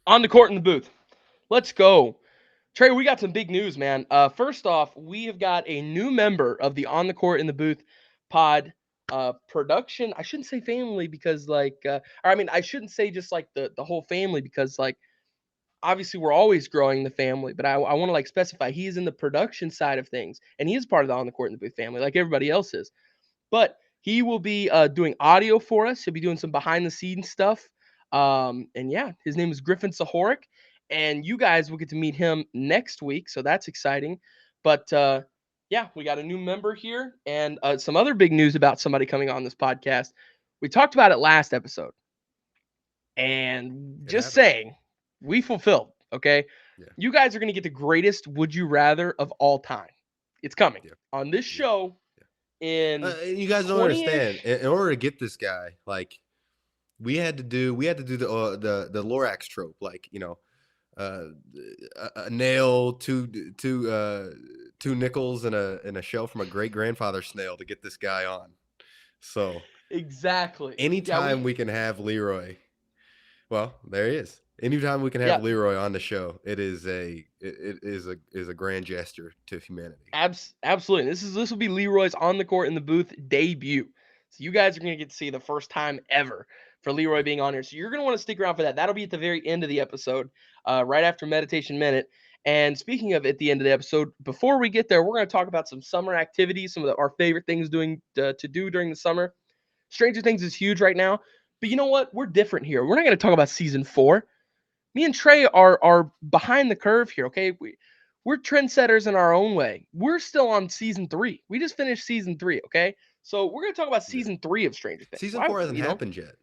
On the court in the booth. Let's go. Trey, we got some big news, man. First off, we have got a new member of the On the Court in the Booth pod production. I shouldn't say family because, or I mean, I shouldn't say just like the whole family because, like, obviously we're always growing the family, but I want to like specify he is in the production side of things and he is part of the On the Court in the Booth family, like everybody else is. But he will be doing audio for us. He'll be doing some behind the scenes stuff. And yeah, his name is Griffin Sahoric, and you guys will get to meet him next week. So that's exciting. But yeah, we got a new member here and some other big news about somebody coming on this podcast. We talked about it last episode, and It just happened. saying, we fulfilled. Okay. Yeah. You guys are going to get the greatest would you rather of all time. It's coming Yeah. on this Yeah. show Yeah. in You guys don't 20 understand. ish. In order to get this guy, like we had to do the Lorax trope, like uh, a nail, two nickels, and a shell from a great grandfather snail to get this guy on. So Exactly. Yeah, anytime we can have Leroy, well, there he is. Anytime we can have yeah, Leroy on the show, it is a grand gesture to humanity. absolutely. This will be Leroy's on the court in the booth debut. So you guys are gonna get to see the first time ever for Leroy Yeah. being on here. So you're gonna want to stick around for that. That'll be at the very end of the episode, right after Meditation Minute. And speaking of at the end of the episode, before we get there, we're gonna talk about some summer activities, some of our favorite things doing to do during the summer. Stranger Things is huge right now, but you know what? We're different here. We're not gonna talk about season 4. Me and Trey are behind the curve here. Okay, we're trendsetters in our own way. We're still on season 3. We just finished season 3. Okay, so we're gonna talk about Yeah. season 3 of Stranger Things. Season Why? four hasn't happened yet.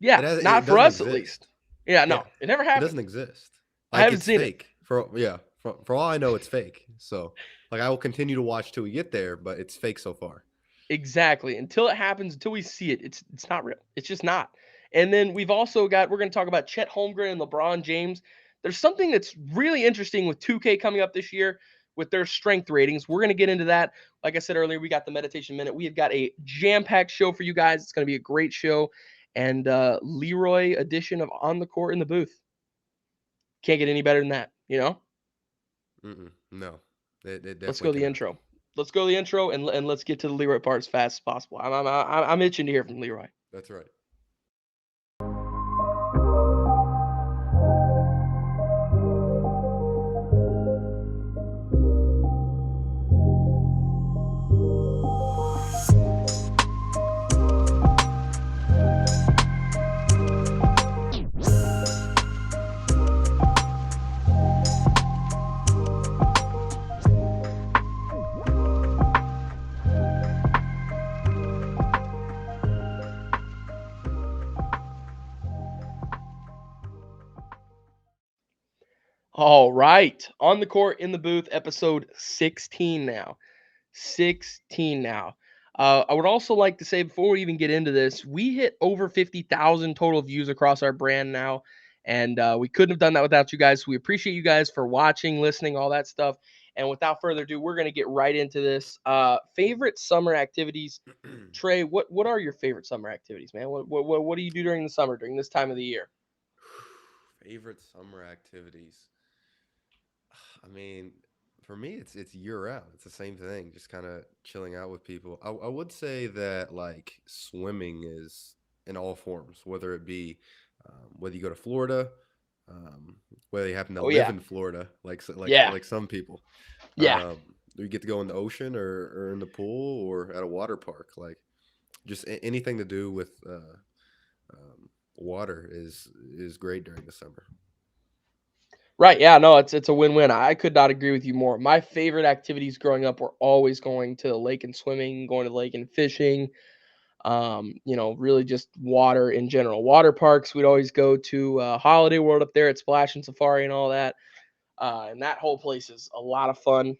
Yeah, It not for doesn't us at least. exist. Yeah, Yeah, no, it never it happened. doesn't exist. I Like haven't it's seen it. fake. For all I know, it's fake. So like I will continue to watch till we get there, but it's fake so far. Exactly. Until it happens, until we see it, it's not real. It's just not. And then we've also got we're going to talk about Chet Holmgren and LeBron James. There's something that's really interesting with 2K coming up this year with their strength ratings. We're going to get into that. Like I said earlier, we got the meditation minute. We have got a jam-packed show for you guys. It's going to be a great show. And Leroy edition of On the Court in the Booth. Can't get any better than that, you know? No, it Let's definitely go the cannot. intro. Let's go the intro and let's get to the Leroy part as fast as possible. I'm itching to hear from Leroy. That's right. All right. On the court, in the booth, episode 16 now. 16 now. I would also like to say before we even get into this, we hit over 50,000 total views across our brand now. And we couldn't have done that without you guys. So we appreciate you guys for watching, listening, all that stuff. And without further ado, we're going to get right into this. Favorite summer activities. Trey, what are your favorite summer activities, man? What do you do during the summer, during this time of the year? Favorite summer activities. I mean, for me, it's year round. It's the same thing. Just kind of chilling out with people. I would say that like swimming is in all forms, whether it be whether you go to Florida, um, whether you happen to Oh, live yeah. in Florida, Yeah. like some people, Yeah. you get to go in the ocean or in the pool or at a water park. Like just anything to do with water is great during the summer. Right. Yeah. No, it's a win-win. I could not agree with you more. My favorite activities growing up were always going to the lake and swimming, going to the lake and fishing. Really just water in general. Water parks. We'd always go to Holiday World up there at Splash and Safari and all that. And that whole place is a lot of fun.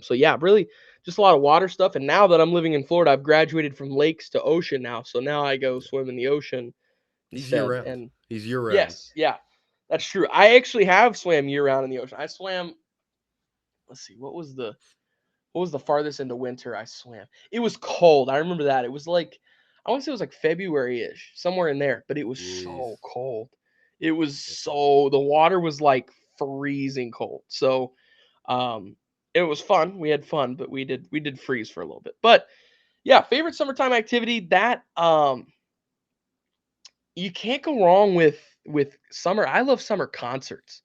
So yeah, really just a lot of water stuff. And now that I'm living in Florida, I've graduated from lakes to ocean now. So now I go Yeah. swim in the ocean He's year instead. round. And He's year round. yes, yeah, that's true. I actually have swam year round in the ocean. I swam. Let's see, what was the farthest into winter I swam? It was cold. I remember that. It was like I want to say it was like February ish, somewhere in there, but it was Jeez. so cold. It was Yeah. the water was like freezing cold. So um it was fun. We had fun, but we did freeze for a little bit. But yeah, favorite summertime activity that you can't go wrong with summer. I love summer concerts.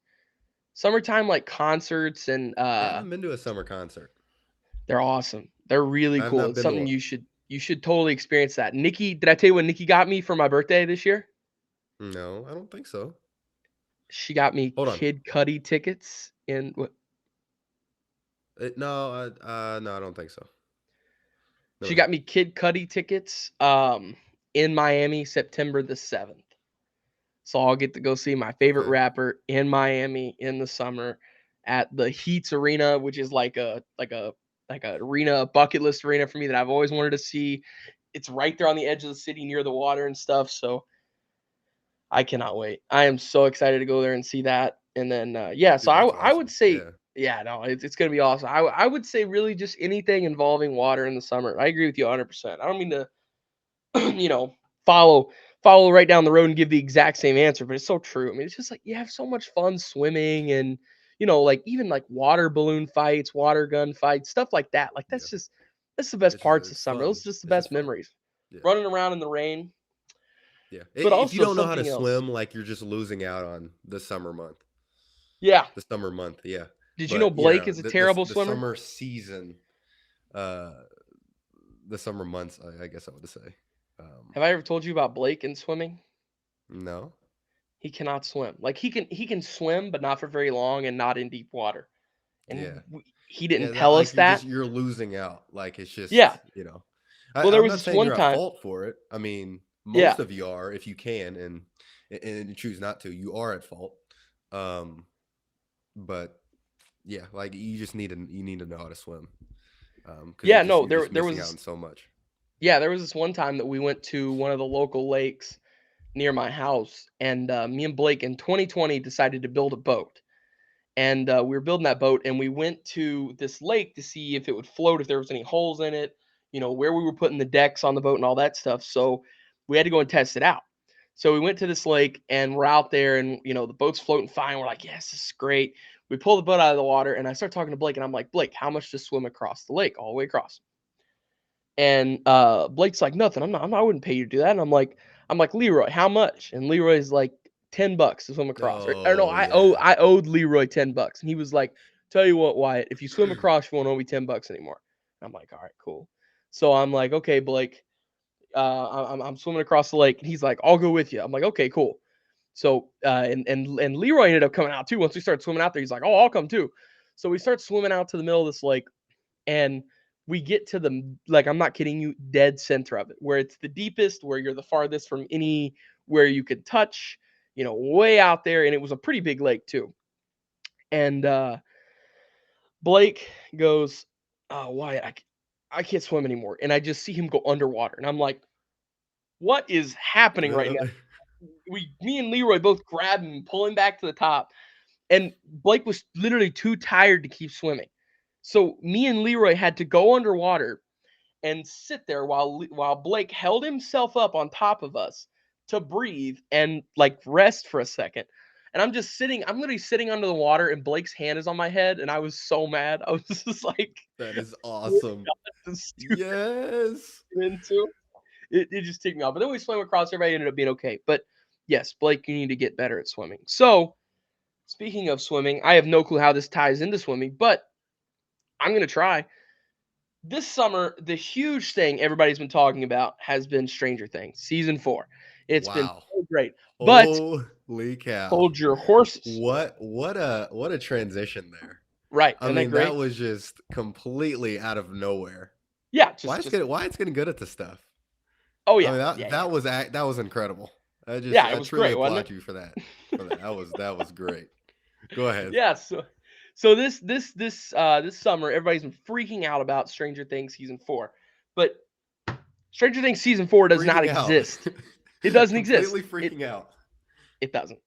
Summertime like concerts and Yeah, I haven't been to a summer concert. they're awesome. They're really I've cool. not It's been to something one. you should totally experience that. Nikki, did I tell you what Nikki got me for my birthday this year? No, I don't think so. She got me Hold on. Kid Cudi tickets in what No, no, I don't think so. No she way. got me Kid Cudi tickets in Miami September the 7th. So I'll get to go see my favorite Okay. rapper in Miami in the summer at the Heats Arena, which is like a arena, a bucket list arena for me that I've always wanted to see. It's right there on the edge of the city near the water and stuff. So I cannot wait. I am so excited to go there and see that. And then yeah, so Dude, I that's I would awesome. say Yeah. yeah, no, it's gonna be awesome. I would say really just anything involving water in the summer. I agree with you 100%. I don't mean to you know, follow right down the road and give the exact same answer, but it's so true. I mean, it's just like you have so much fun swimming and like even like water balloon fights, water gun fights, stuff like that. Like Yeah. that's the best It's just parts of it's summer. fun. Those are just the It's just best fun. memories. Yeah. Running around in the rain, Yeah. but If you also don't know how to something else. swim, like you're just losing out on the summer month. Yeah. The summer month, yeah. Did you know But Blake is a terrible the swimmer? summer season, uh, the summer months, I guess I would say. Um, Have I ever told you about Blake in swimming? no. He cannot swim. Like he can swim, but not for very long and not in deep water. Yeah. And he didn't Yeah, that tell us like that. you're losing out. Like it's Yeah. just, Well, there I'm was not this saying one you're at time. fault for it. I mean, Yeah. most of you are if you can and you choose not to. You are at fault. Um, but yeah, like you need to know how to swim. Because Yeah, no, you're there just there missing was out on so much. yeah, there was this one time that we went to one of the local lakes near my house, and me and Blake in 2020 decided to build a boat. And we were building that boat, and we went to this lake to see if it would float, if there was any holes in it, where we were putting the decks on the boat and all that stuff. So we had to go and test it out. So we went to this lake, and we're out there, and the boat's floating fine. We're like, yes, this is great. We pull the boat out of the water, and I start talking to Blake, and I'm like, Blake, how much to swim across the lake, all the way across? And Blake's like, nothing. I wouldn't pay you to do that. And I'm like, Leroy, how much? And Leroy's like, $10 to swim across. Or no, Oh yeah, I owed Leroy $10. And he was like, tell you what, Wyatt, if you swim across, you won't owe me $10 anymore. I'm like, all right, cool. So I'm like, okay, Blake, I'm swimming across the lake, and he's like, I'll go with you. I'm like, okay, cool. So and Leroy ended up coming out too. Once we started swimming out there, he's like, oh, I'll come too. So we start swimming out to the middle of this lake, and we get to the, like, I'm not kidding you, dead center of it, where it's the deepest, where you're the farthest from any where you could touch, way out there. And it was a pretty big lake too. And Blake goes, oh, why I can't swim anymore. And I just see him go underwater, and I'm like, what is happening right now? Me and Leroy both grab him and pull him back to the top. And Blake was literally too tired to keep swimming. So me and Leroy had to go underwater and sit there while Blake held himself up on top of us to breathe and like rest for a second. And I'm literally sitting under the water, and Blake's hand is on my head, and I was so mad. I was just like, that is what awesome. this stupid Yes. into. It just ticked me off. But then we swam across, everybody ended up being okay. But yes, Blake, you need to get better at swimming. So speaking of swimming, I have no clue how this ties into swimming, but I'm gonna try. This summer, the huge thing everybody's been talking about has been Stranger Things season 4. It's been Wow. so great, but Holy cow. hold your horses. What a transition there. Right? I Isn't that mean, that great? was just completely out of nowhere. Yeah, just Why it's getting good at this stuff? oh I yeah, mean, yeah, yeah, that was incredible. yeah. It I was truly great, wasn't applaud you for that. For it? that. That was great. Go ahead. Yeah. So this summer, everybody's been freaking out about Stranger Things season 4, but Stranger Things season 4 does not Freaking out. exist. It doesn't exist. Completely freaking out. It doesn't.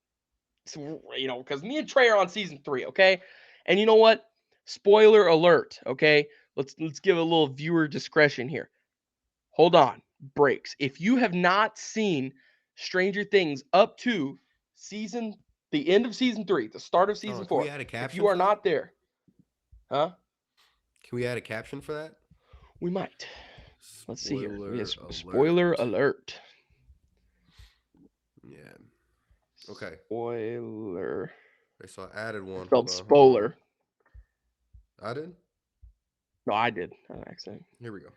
So, because me and Trey are on season 3, okay? And you know what? Spoiler alert, okay? Let's give a little viewer discretion here. Hold on, breaks. If you have not seen Stranger Things up to season, the end of season 3, the start of Oh, season can we 4. add a If caption you are for that? not there, huh? Can we add a caption for that? We might. Let's see here. Spoiler Yes, spoiler alert. alert. Yeah. Okay. Spoiler. Okay, so I added I one. Hold spelled on, hold on. spoiler. I did? No, I did. An accident. Here we go.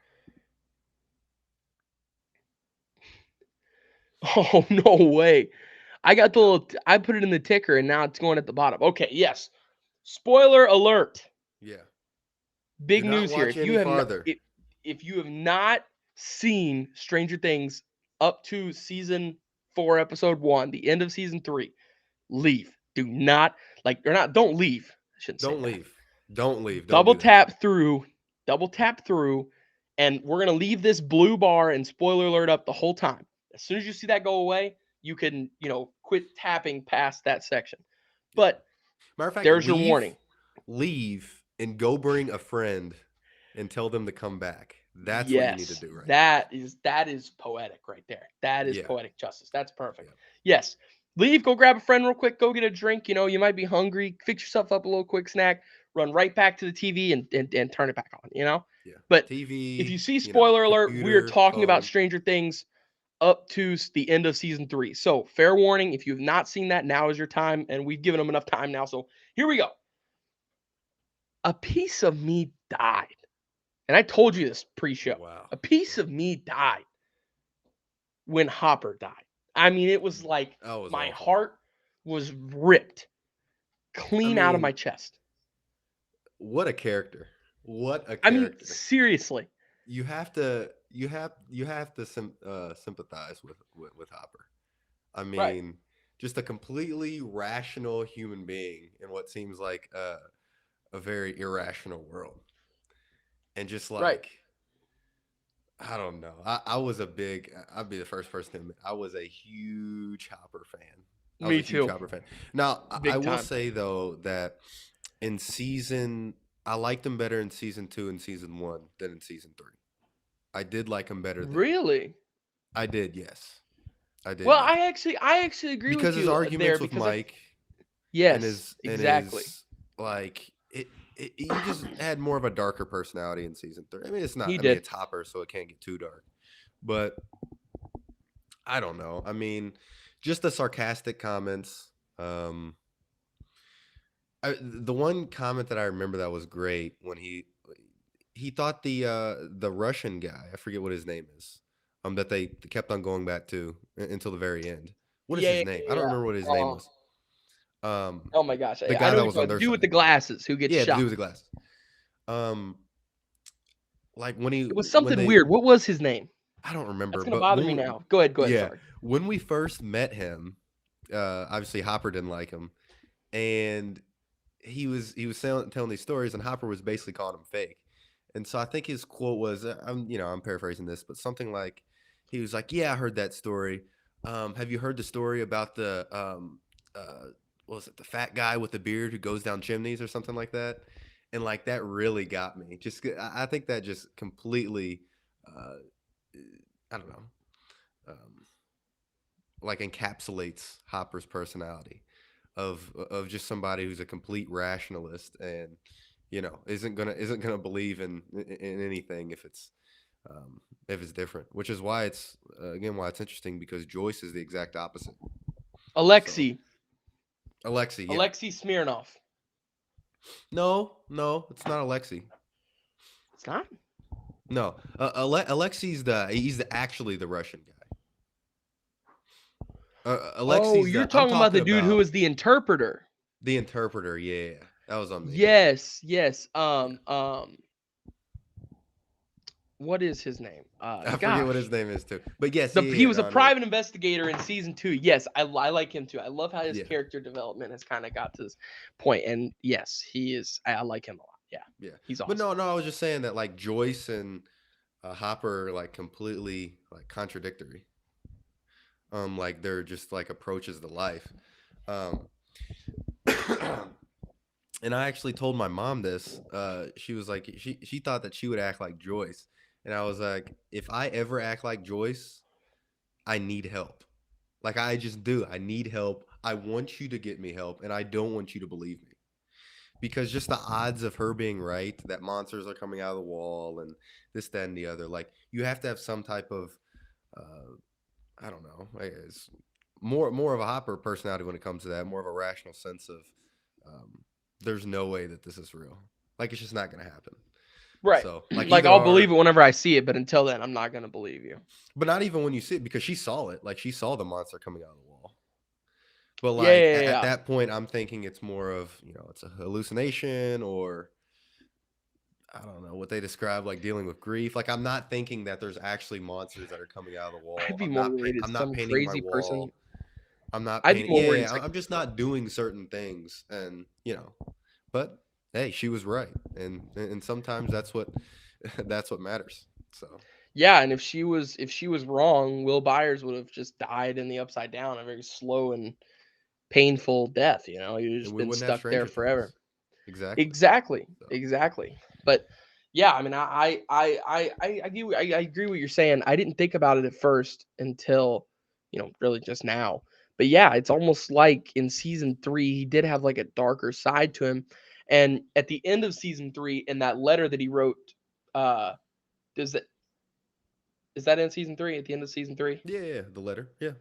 Oh no way! I got the Yep. little. I put it in the ticker, and now it's going at the bottom. Okay, yes. Spoiler alert. Yeah. Do Big not news here. watch any farther. If you have not seen Stranger Things up to season 4, episode 1, the end of season 3, leave. Do not like or not. Don't leave. I shouldn't say Don't that. leave. Don't leave. Don't Double do that. tap through. Double tap through, and we're gonna leave this blue bar and spoiler alert up the whole time. As soon as you see that go away, you can quit tapping past that section. Yeah. But Matter of fact, there's your warning. leave, and go bring a friend and tell them to come back. That's what you need to Yes, do right now. that is poetic right there. That is Yeah. poetic justice. That's perfect. Yeah. Yes. Leave, go grab a friend real quick, go get a drink. You might be hungry. Fix yourself up a little quick snack, run right back to the TV and turn it back on. Yeah. But if you TV, see spoiler alert, we are computer, talking about phone. Stranger Things up to the end of season 3. So, fair warning, if you have not seen that, now is your time, and we've given them enough time now. So, here we go. A piece of me died. And I told you this pre-show. Wow. A piece Yeah. of me died when Hopper died. I mean, it was like That was my awful. heart was ripped I clean out of my mean, chest. what a character. What a I mean, character. seriously. You have to sympathize with Hopper. I Right. mean, just a completely rational human being in what seems like a very irrational world. And just Right. like I don't know. I was a big I'd be the first person to admit I was a huge Hopper fan. I was a Me huge too. Hopper fan. Now, I Big will time. say though that in season I liked him better in season 2 and season 1 than in season 3. I did like him better then. Really? I did, yes. I did, Well, yes. I actually agree with Because his you there arguments with because I Mike and yes, exactly. his like he just had more of a darker personality in season 3. I mean, it's not. He I mean, did. it's Hopper, so it can't get too dark. But I don't know. I mean, just the sarcastic comments. The one comment that I remember that was great when he thought the Russian guy, I forget what his name is, that they kept on going back to until the very end. What is Yeah, his yeah, name? I yeah. don't Yeah. remember what his name was. Oh my gosh. The I guy know that you're was talking on about. The their dude with side. the glasses who gets Yeah, the dude shot. with the glasses. Um, like when he It was when something they weird. What was his name? I don't That's remember, gonna but bother me now. Go ahead. Go ahead. yeah, Sorry. when we first met him, obviously Hopper didn't like him, and he was telling these stories, and Hopper was basically calling him fake. And so I think his quote was, I'm paraphrasing this, but something like, he was like, "Yeah, I heard that story. Have you heard the story about the what was it, the fat guy with the beard who goes down chimneys or something like that?" And like that really got me. I think that just completely, uh, I don't know, um, like encapsulates Hopper's personality of just somebody who's a complete rationalist and isn't gonna believe in anything if it's different, which is why it's again why it's interesting because Joyce is the exact opposite. So Alexei. Alexi, yeah, Alexei Smirnov. no, it's not Alexi. It's not. No, Alexi's actually the Russian guy. Oh, Alexi's you're the I'm talking about talking the dude who about was the interpreter. the interpreter. Yeah, that was on me. Yes. Yes. Yeah, What is his name? I forget what his Gosh. name is too. But yes, He yeah, was a no, I know what. private investigator in season 2. Yes, I like him too. I love how his Yeah, character development has kind of got to this point. And yes, he is. I like him a lot. Yeah, yeah. he's But awesome. no, I was just saying that like Joyce and Hopper are like completely like contradictory. Like they're just like approaches to life. Um, and I actually told my mom this. She was like, she thought that she would act like Joyce, and I was like, if I ever act like Joyce, I need help. Like I just do. I need help. I want you to get me help, and I don't want you to believe me because just the odds of her being right that monsters are coming out of the wall and this, that, and the other. Like you have to have some type of uh, I don't know. It's more of a Hopper personality when it comes to that. More of a rational sense of um, there's no way that this is real. Like it's just not going to happen. Right. So like Like even I'll believe our, it whenever I see it, but until then, I'm not gonna believe you. but not even when you see it because she saw it. Like she saw the monster coming out of the wall. But Yeah, like yeah, yeah, at yeah. that point, I'm thinking it's more of it's a hallucination or I don't know what they describe like dealing with grief. Like I'm not thinking that there's actually monsters that are coming out of the I'd wall. be more worried I'm it's not some painting my crazy person. wall. I'm not I'd be painting. more Yeah, worried yeah, it's like I'm just not doing certain things, and But hey, she was right, and sometimes that's what that's what matters. So yeah, and if she was wrong, Will Byers would have just died in the upside down, a very slow and painful death. He would have and just we been wouldn't have stuck there Stranger forever. Things. Exactly. Exactly, So exactly. But yeah, I mean, I agree what you're saying. I didn't think about it at first until really just now. But yeah, it's almost like in season three he did have like a darker side to him, and at the end of season three, in that letter that he wrote, uh, does that is that in season three? At the end of season three? yeah, yeah, the letter. Yeah,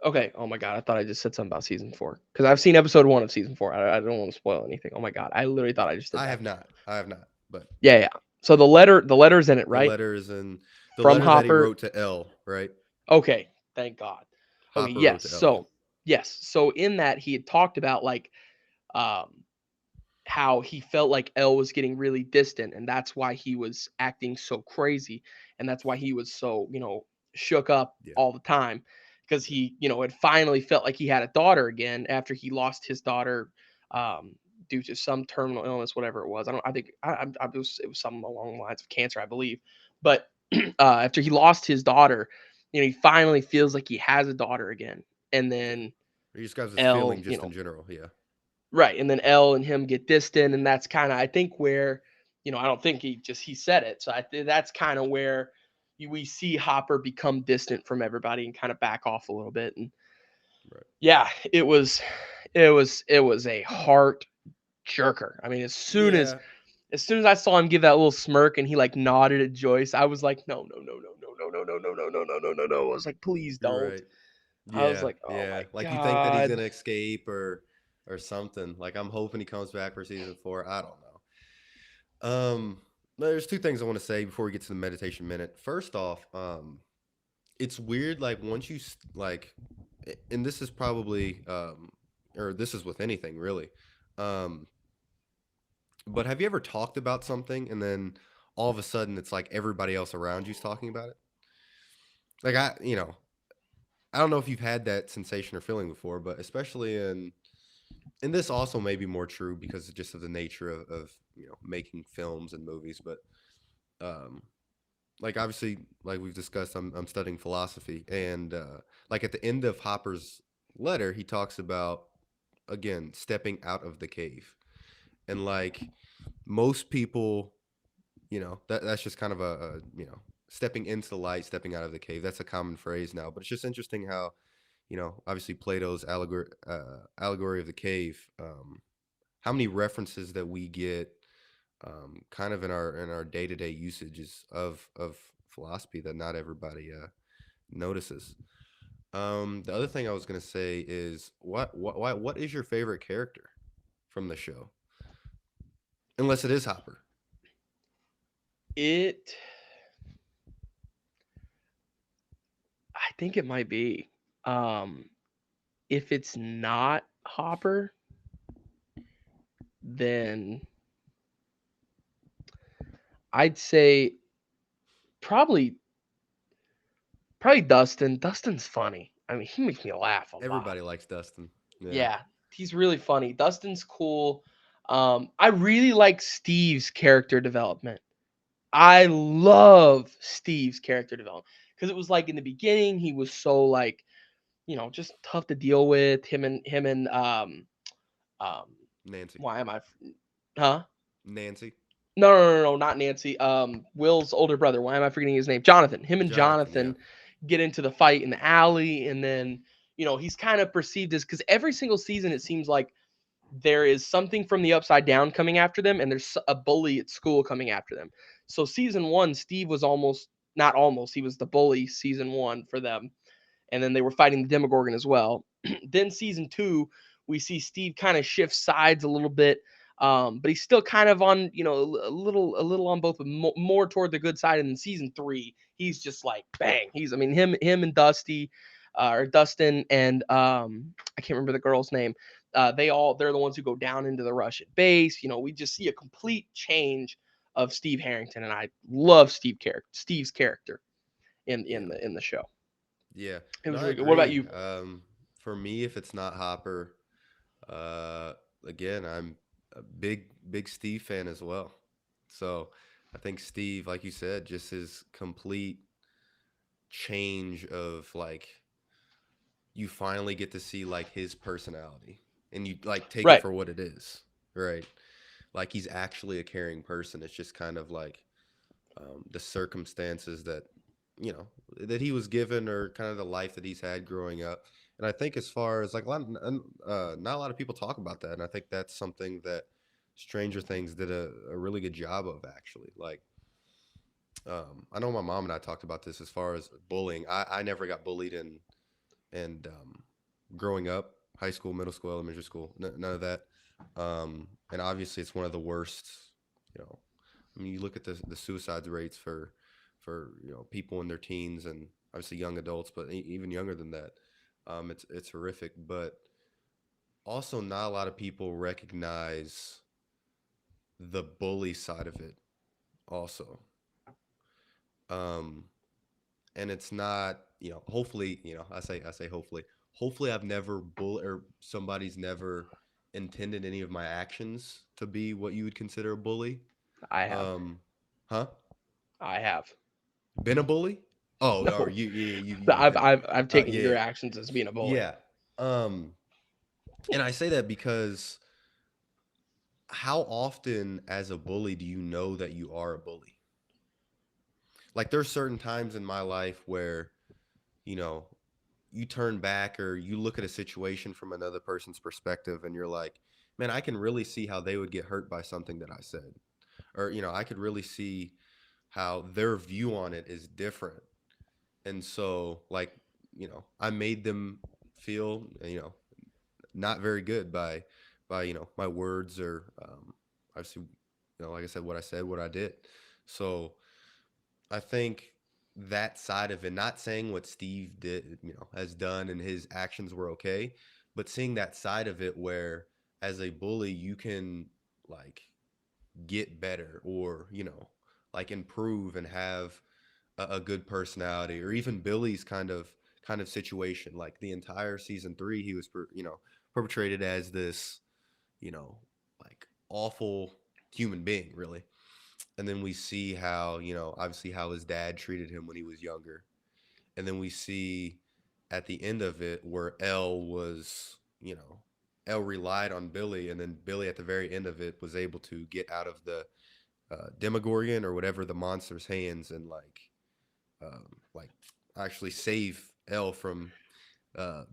Okay. Oh my god, I thought I just said something about season four because I've seen episode one of season four. I don't want to spoil anything. Oh my god, I literally thought I just did I that. have not. I have not. But Yeah, yeah. So the letter's in it, the right? letters and the From letter that he Hopper. wrote to L, right? Okay, thank God. Okay, Hopper wrote yes. to L. Yeah. So in that he had talked about like um how he felt like Elle was getting really distant, and that's why he was acting so crazy, and that's why he was so shook up Yeah. all the time because Yeah. he had finally felt like he had a daughter again after he lost his daughter um, due to some terminal illness, whatever it was. I don't. I think it was something along the lines of cancer, I believe. But after he lost his daughter, he finally feels like he has a daughter again, and Yeah. then He just got this Elle, feeling just in general. Yeah. right, and then Elle and him get distant, and that's kind of I think where, I don't think he said it, so that's kind of where we see Hopper become distant from everybody and kind of back off a little bit, and Right. yeah, it was a heart jerker. I mean, as soon as Yeah. as soon as I saw him give that little smirk and he like nodded at Joyce, I was like, no, no, no, no, no, no, no, no, no, no, no, no, no, no. I was like, please You're don't. right. I was Yeah. like, oh Yeah. my Like you think that he's god. gonna escape or something. Like I'm hoping he comes back for season 4. I don't know. There's two things I want to say before we get to the meditation minute. First off, it's weird. Like once like, and this is probably or this is with anything really. Um, but have you ever talked about something and then all of a sudden it's like everybody else around you's talking about it? Like I don't know if you've had that sensation or feeling before, but especially and this also may be more true because just of the nature of making films and movies, but um like obviously like we've discussed, I'm studying philosophy and like at the end of Hopper's letter he talks about again stepping out of the cave and like most people that's just kind of a stepping into the light, stepping out of the cave. That's a common phrase now, but it's just interesting how obviously Plato's allegory of the cave, how many references that we get kind of in our day-to-day usages of philosophy that not everybody notices. The other thing I was going to say is what is your favorite character from the show, unless it is Hopper? It I think it might be. Um, if it's not Hopper, then I'd say probably probably Dustin. Dustin's funny. I mean, he makes me laugh a lot. Everybody likes Dustin. Yeah. Yeah, he's really funny. Dustin's cool. I really like Steve's character development. I love Steve's character development because it was like in the beginning he was so like just tough to deal with. Um, Nancy. why am I? Huh? Nancy. No, no, no, no, not Nancy. Will's older brother. Why am I forgetting his name? Jonathan. Him and Jonathan. Yeah. Jonathan get into the fight in the alley, and then he's kind of perceived as, because every single season it seems like there is something from the upside down coming after them, and there's a bully at school coming after them. So season one, Steve was almost, not almost, he was the bully season one for them, and then they were fighting the Demogorgon as well. Then season two, we see Steve kind of shift sides a little bit, but he's still kind of on, a little on both, but more toward the good side. And in season three, he's just like bang. I mean, him and Dusty, or Dustin, and I can't remember the girl's name. They're the ones who go down into the Russian base. We just see a complete change of Steve Harrington, and I love Steve's character in Yeah. the show. Yeah. It No, was I really good. What about agree. you? For me, if it's not Hopper, uh, again, I'm a big Steve fan as well. So I think Steve, like you said, just his complete change of like you finally get to see like his personality and you like take it Right. for what it is, right? Like he's actually a caring person. It's just kind of like the circumstances that you know that he was given or kind of the life that he's had growing up. And I think as far as like not a lot of people talk about that, and I think that's something that Stranger Things did a really good job of actually. Like I know my mom and I talked about this as far as bullying. I never got bullied in and growing up, high school, middle school, elementary school, none of that. And obviously, it's one of the worst. You know, I mean, you look at the suicide rates for people in their teens and obviously young adults, but even younger than that. It's horrific. But also, not a lot of people recognize the bully side of it. Also, um, and it's not hopefully I say hopefully I've never bull or somebody's never intended any of my actions to be what you would consider a bully. I have. um huh I have. been a bully. Oh, or No, you've I've been I've I've taken yeah your actions as being a bully. yeah um and I say that because how often as a bully do you know that you are a bully? Like there's certain times in my life where you know you turn back or you look at a situation from another person's perspective and you're like, man, I can really see how they would get hurt by something that I said. Or, I could really see how their view on it is different. And so, like, I made them feel, not very good by, my words or obviously, like I said, what I did. So I think that side of it, not saying what Steve did, has done and his actions were okay, but seeing that side of it where as a bully you can like get better or, like improve and have a good personality or even Billy's kind of situation. Like the entire season 3, he was, perpetrated as this, you know, like awful human being, really. And then we see how obviously how his dad treated him when he was younger, and then we see at the end of it where Elle relied on Billy, and then Billy at the very end of it was able to get out of the Demogorgon or whatever the monster's hands and like actually save Elle from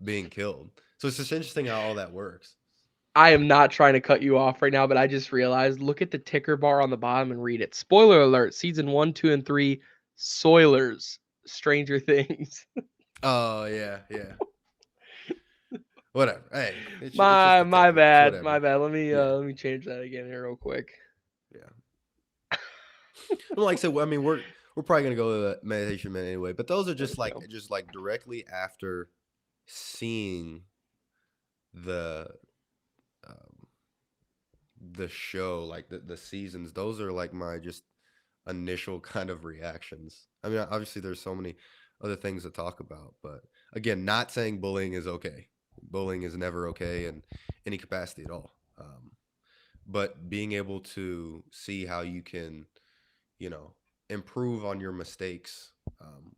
being killed. So it's just interesting how all that works. I am not trying to cut you off right now, but I just realized, look at the ticker bar on the bottom and read it. Spoiler alert: season 1, 2, and 3, Soilers, Stranger Things. Oh yeah, yeah. Whatever. Hey, it's just my a my ticker. It's bad, my whatever. bad. Yeah, Let me change that again here real quick. yeah. Well, like I said, I mean, we're probably gonna go to the meditation minute anyway. But those are Let's go. just like directly after seeing the um, the show, like the seasons. Those are like my just initial kind of reactions. I mean, obviously, there's so many other things to talk about, but again, not saying bullying is okay. Bullying is never okay in any capacity at all. But being able to see how you can you know, improve on your mistakes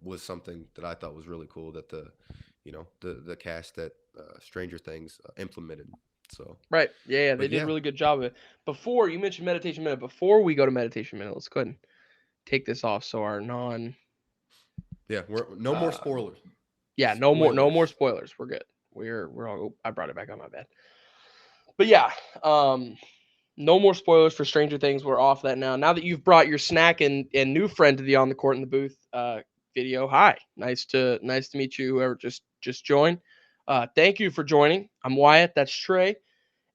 was something that I thought was really cool that the cast that Stranger Things implemented. So, Right. Yeah, yeah, they but did a yeah, really good job of it. Before you mentioned meditation minute, before we go to meditation minute, let's go ahead and take this off so our non yeah, we're no more uh spoilers. yeah, no more Spoilers. spoilers. We're good. We're all. I brought it back on my bed. But yeah, no more spoilers for Stranger Things. We're off that now. Now that you've brought your snack and new friend to the On the Court in the Booth video. Hi, nice to meet you. Whoever just joined. Thank you for joining. I'm Wyatt. That's Trey.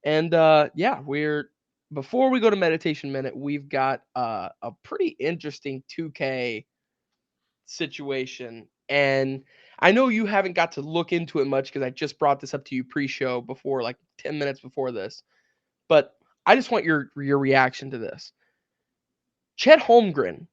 And yeah, we're before we go to meditation minute, we've got a pretty interesting 2K situation. And I know you haven't got to look into it much because I just brought this up to you pre-show before, like 10 minutes before this. But I just want your reaction to this. Chet Holmgren,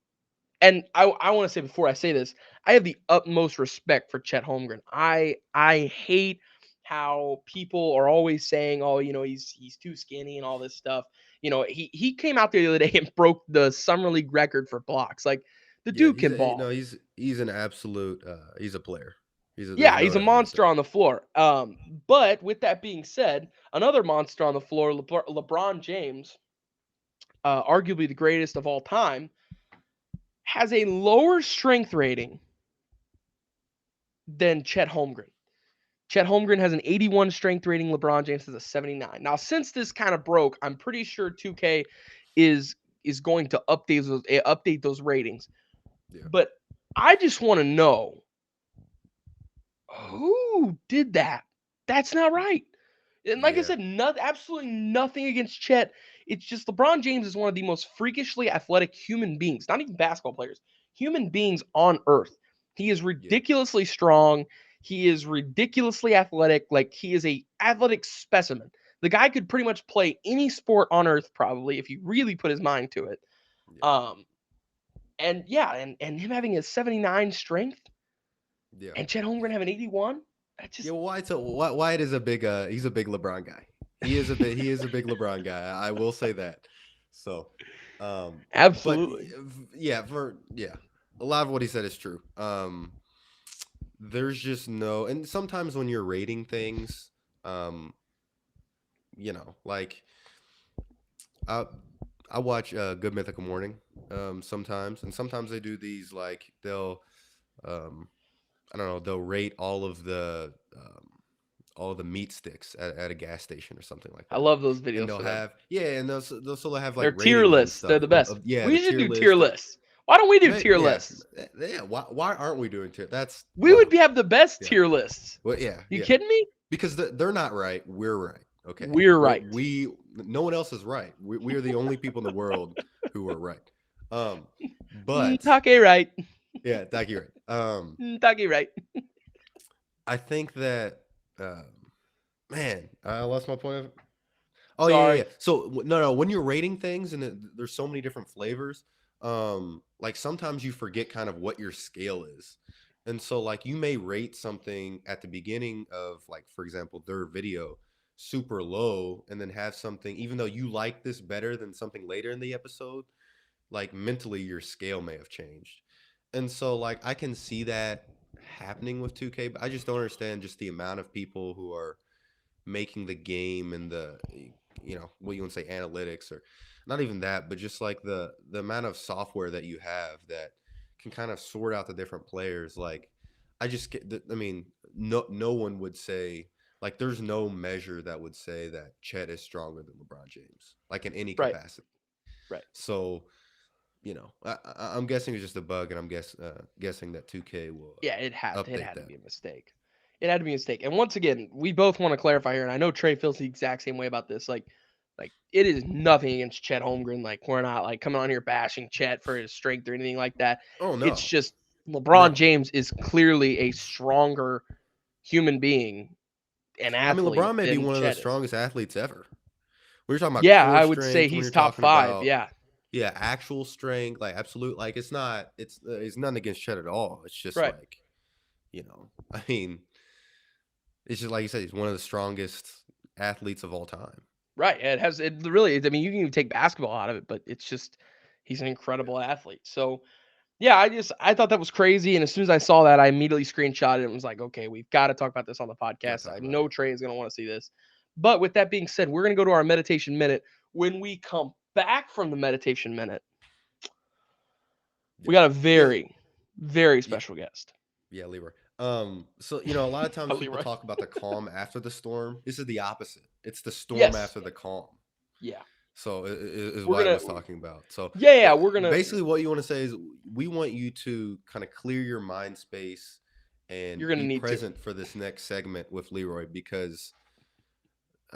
and I want to say before I say this, I have the utmost respect for Chet Holmgren. I hate how people are always saying, "Oh, he's too skinny and all this stuff." He came out there the other day and broke the summer league record for blocks. Like the Yeah, dude can ball. no, he's an absolute he's a player. There's Yeah, no he's a doubt about monster that. on the floor. But with that being said, another monster on the floor, LeBron James, arguably the greatest of all time, has a lower strength rating than Chet Holmgren. Chet Holmgren has an 81 strength rating. LeBron James has a 79. Now, since this kind of broke, I'm pretty sure 2K is is going to update those ratings. Yeah. But I just want to know who did that. That's not right. And like I Yeah. said, absolutely nothing against Chet. It's just LeBron James is one of the most freakishly athletic human beings, not even basketball players, human beings on earth. He is Yeah. ridiculously strong. He is ridiculously athletic. Like he is a athletic specimen. The guy could pretty much play any sport on earth probably if he really put his mind to it. Yeah. Um, and yeah, and him having a 79 strength Yeah. and Chet Holmgren having 81. That Yeah, just well, Wyatt is a big he's a big LeBron guy. He is a big LeBron guy. I will say that. So, but absolutely yeah, a lot of what he said is true. There's just no, and sometimes when you're rating things, um, like I I watch Good Mythical Morning sometimes, and sometimes they do these like um I don't know, they'll rate all the meat sticks at a gas station or something like I that. love those And videos they'll for them. have and they'll sort of have like They're tier ratings and lists. They're stuff the best. of yeah, the We should tier do tier list. lists. Why don't we do tier Yeah, lists? yeah. Why aren't we doing tier? That's We would wow. have the best Yeah. tier lists. Well, yeah, You yeah. kidding me? Because they're not right. We're right. Okay. We're right. No one else is right. We are the only people in the world who are right. Um, but Take right. yeah, thank you. Right. Take right. I think that man, I lost my point of Oh yeah, yeah, Sorry. yeah. So no, when you're rating things and there's so many different flavors, like sometimes you forget kind of what your scale is, and so like you may rate something at the beginning of like, for example, their video super low, and then have something even though you like this better than something later in the episode, like mentally your scale may have changed, and so like I can see that happening with 2K, but I just don't understand just the amount of people who are making the game and the what you want to say analytics or not even that, but just like the amount of software that you have that can kind of sort out the different players. Like I just get I mean no one would say like there's no measure that would say that Chet is stronger than LeBron James like in any Right. capacity. Right. So I'm guessing it's just a bug, and I'm guessing that 2K will Yeah, it had it update had to that. be a mistake. It had to be a mistake. And once again, we both want to clarify here, and I know Trey feels the exact same way about this. Like it is nothing against Chet Holmgren. Like we're not like coming on here bashing Chet for his strength or anything like that. Oh It's no, just LeBron no. James is clearly a stronger human being and I mean, athlete LeBron may be than one of the Chet is. strongest athletes ever. When you're talking about Yeah, core I would say strength, when he's you're top talking 5. about Yeah. yeah, actual strength, like absolute, like it's nothing against Chet at all. It's just Right. like I mean, it's just like you said, he's one of the strongest athletes of all time. Right. It really I mean, you can even take basketball out of it, but it's just he's an Yeah, incredible athlete. So yeah, I thought that was crazy. And as soon as I saw that, I immediately screenshotted it and was like, okay, we've got to talk about this on the gotta podcast. talk I about it. know Trey is going to want to see this. But with that being said, we're going to go to our meditation minute. When we come back from the meditation minute, we Yeah, got a yeah, very, very yeah, special guest. yeah, Leroy. So a lot of times people Leroy. talk about the calm after the storm. This is the opposite. It's the storm Yes. after the calm. Yeah. So is We're what I gonna. was talking about. So Yeah. We're gonna. basically, what you want to say is we want you to kind of clear your mind space You're and gonna be need to. present for this next segment with Leroy, because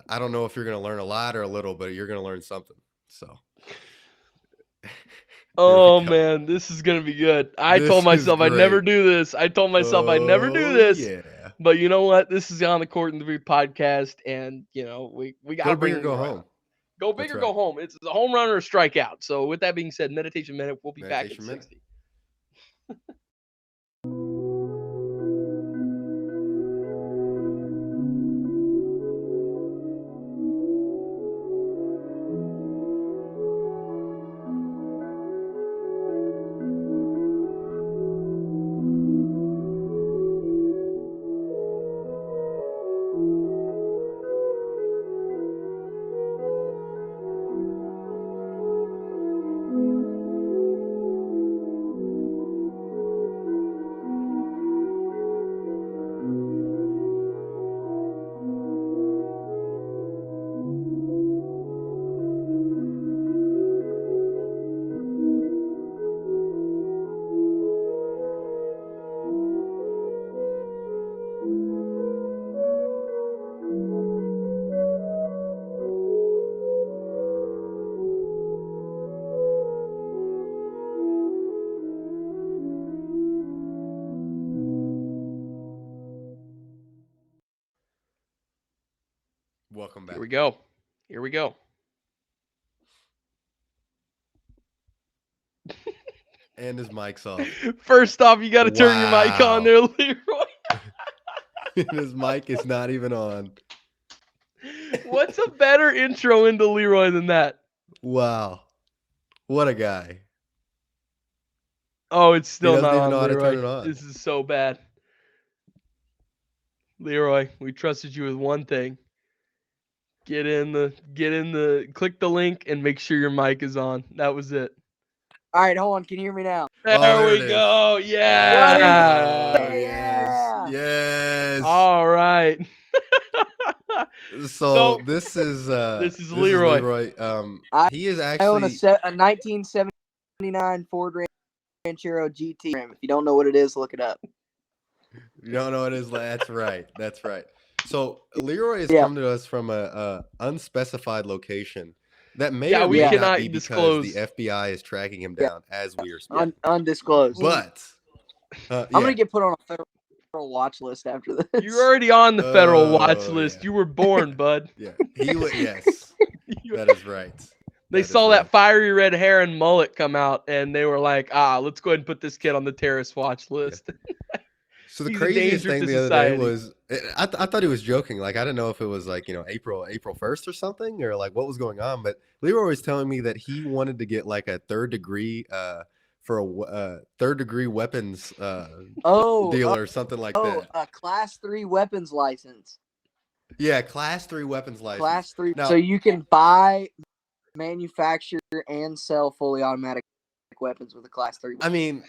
I don't know if you're going to learn a lot or a little, but you're going to learn something. So here we Oh go. man, this is gonna be good. I told This is myself I'd never great. do this. I told myself I'd never do Oh this. yeah. But you know what? This is on the Court and the Read podcast, and we Go gotta big bring or go Leroy on. home. Go big That's or right. go home. It's a home run or a strikeout. So with that being said, meditation minute. We'll be back at Meditation minute. 60. Welcome Here back. we go. Here we go. And his mic's off. First off, you got to turn your mic on Wow. there, Leroy. And his mic is not even on. What's a better intro into Leroy than that? Wow. What a guy. Oh, it's He still doesn't not even on, know how to turn Leroy. it on. This is so bad. Leroy, we trusted you with one thing. Click the link and make sure your mic is on. That was it. All right, hold on. Can you hear me now? Oh, There there we it is. go. What is Oh, Yeah. yes. Yeah. Yes. All right. So So this is this is Leroy. Leroy. I He is I own actually, a 1979 Ford Ranchero GT. If you don't know what it is, look it up. you don't know what it is. That's right. That's right. So Leroy has Yeah. come to us from a unspecified location that may Yeah, or we may Yeah. not cannot be because the disclose. FBI is tracking him Yeah. down as we are speaking. Undisclosed. But I'm yeah. gonna get put on a federal watch list after this. You're already on the federal watch Oh list. yeah. You were born, bud. Yeah. He would. Yes. You- That is right. They That is saw right. that fiery red hair and mullet come out, and they were like, let's go ahead and put this kid on the terrorist watch list. So the He's a craziest danger thing to the other day society. was I thought he was joking. Like, I didn't know if it was like April 1st or something, or like what was going on. But Leroy was telling me that he wanted to get like a third degree for a third degree weapons deal or something like that. A class 3 weapons license. Yeah, class 3 weapons license. Class 3. Now, So you can buy, manufacture, and sell fully automatic weapons with a class 3. I mean,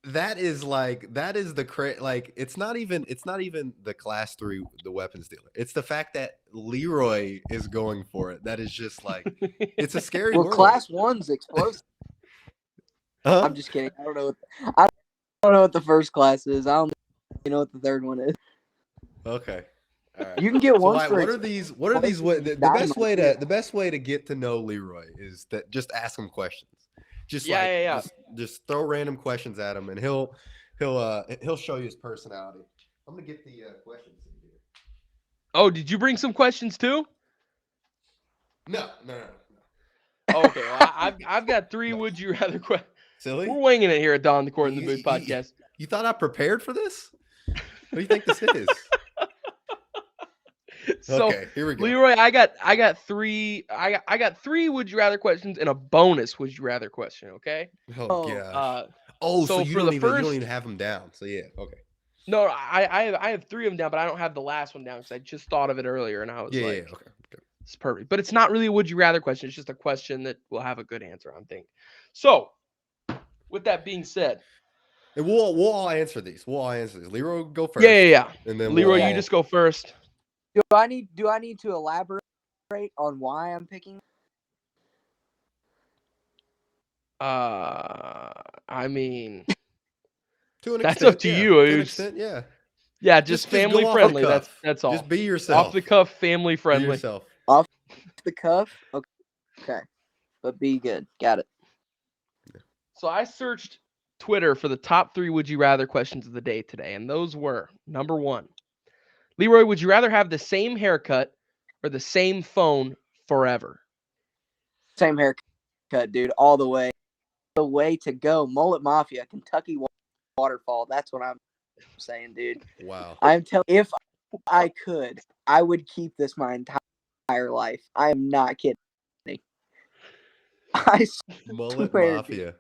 that is the like it's not even the class 3 the weapons dealer. It's the fact that Leroy is going for it. That is just like it's a scary Well, world. class 1's explosive. Huh? I'm just kidding. I don't know what the first class is. I don't know what the third one is. Okay. All right. You can get So one why, for what are these the best way to get to know Leroy is that just ask him questions. Just Yeah. just throw random questions at him and he'll show you his personality. I'm going to get the questions in here. Oh, did you bring some questions too? No. Okay, well, I've got 3 No. would you rather questions. Silly? We're winging it here at Dawn the Court in the Booth podcast. You thought I prepared for this? What do you think this is? So, Okay, here we go. Leroy, I got 3 I got 3 would you rather questions and a bonus would you rather question, okay? Oh gosh. So so you for don't the even you don't first even have them down. So yeah, okay. No, I have 3 of them down, but I don't have the last one down because I just thought of it earlier and I was Yeah, like, okay. it's perfect. But it's not really a would you rather question. It's just a question that will have a good answer, I think. So, with that being said, And we'll all answer these. We'll all answer these. Leroy, go first. Yeah. And then Leroy, we'll you just go first. Do I need to elaborate on why I'm picking? I mean, to an that's extent, up to yeah. you. To an It's- extent, yeah. Yeah, just go family off the friendly. cuff. That's all. Just be yourself. Off the cuff, family Be friendly. yourself. Off the cuff? Okay. But be good. Got it. So I searched Twitter for the top 3 would you rather questions of the day today, and those were number 1. Leroy, would you rather have the same haircut or the same phone forever? Same haircut, dude, all the way. The way to go. Mullet Mafia, Kentucky Waterfall. That's what I'm saying, dude. Wow. I'm telling. If I could, I would keep this my entire life. I am not kidding. I Mullet swear, Mafia. dude.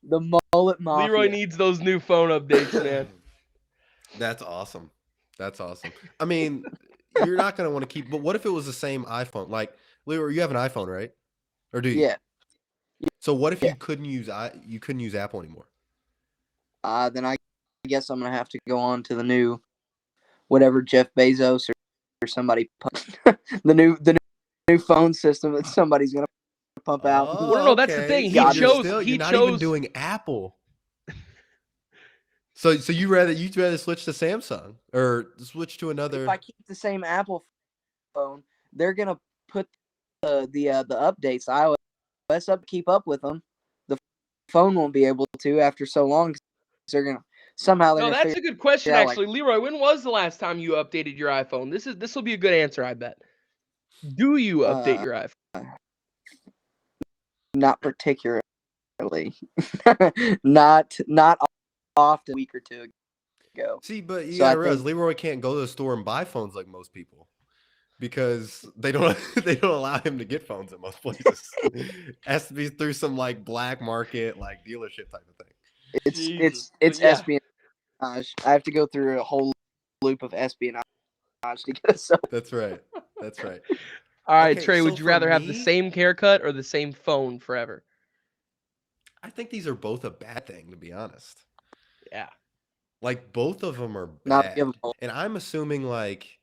The Mullet Mafia. Leroy needs those new phone updates, man. That's awesome. That's awesome. I mean, you're not gonna want to keep. But what if it was the same iPhone? Like, Leroy, you have an iPhone, right? Or do you? Yeah. So what if Yeah. you couldn't use Apple anymore? Then I guess I'm gonna have to go on to the new, whatever Jeff Bezos or somebody the new phone system that somebody's gonna pump out. Oh, Well, no, that's the thing. He So chose- you're not even doing Apple. So you'd rather switch to Samsung or switch to another. If I keep the same Apple phone, they're gonna put the updates, the iOS up, keep up with them. The phone won't be able to after so long. 'Cause they're gonna somehow. No, that's a good question, yeah, like- actually. Leroy, when was the last time you updated your iPhone? This will be a good answer, I bet. Do you update your iPhone? Not particularly. not often. A week or two ago. See, but you So gotta I realize think- Leroy can't go to the store and buy phones like most people because they don't allow him to get phones at most places. Has to be through some like black market like dealership type of thing. Jesus. It's But yeah. espionage. I have to go through a whole loop of espionage to get a cell. That's right. That's right. All right, Okay, Trey, so would you for rather have the me- same haircut or the same phone forever? I think these are both a bad thing, to be honest. Yeah. Like both of them are Not bad. givable. And I'm assuming like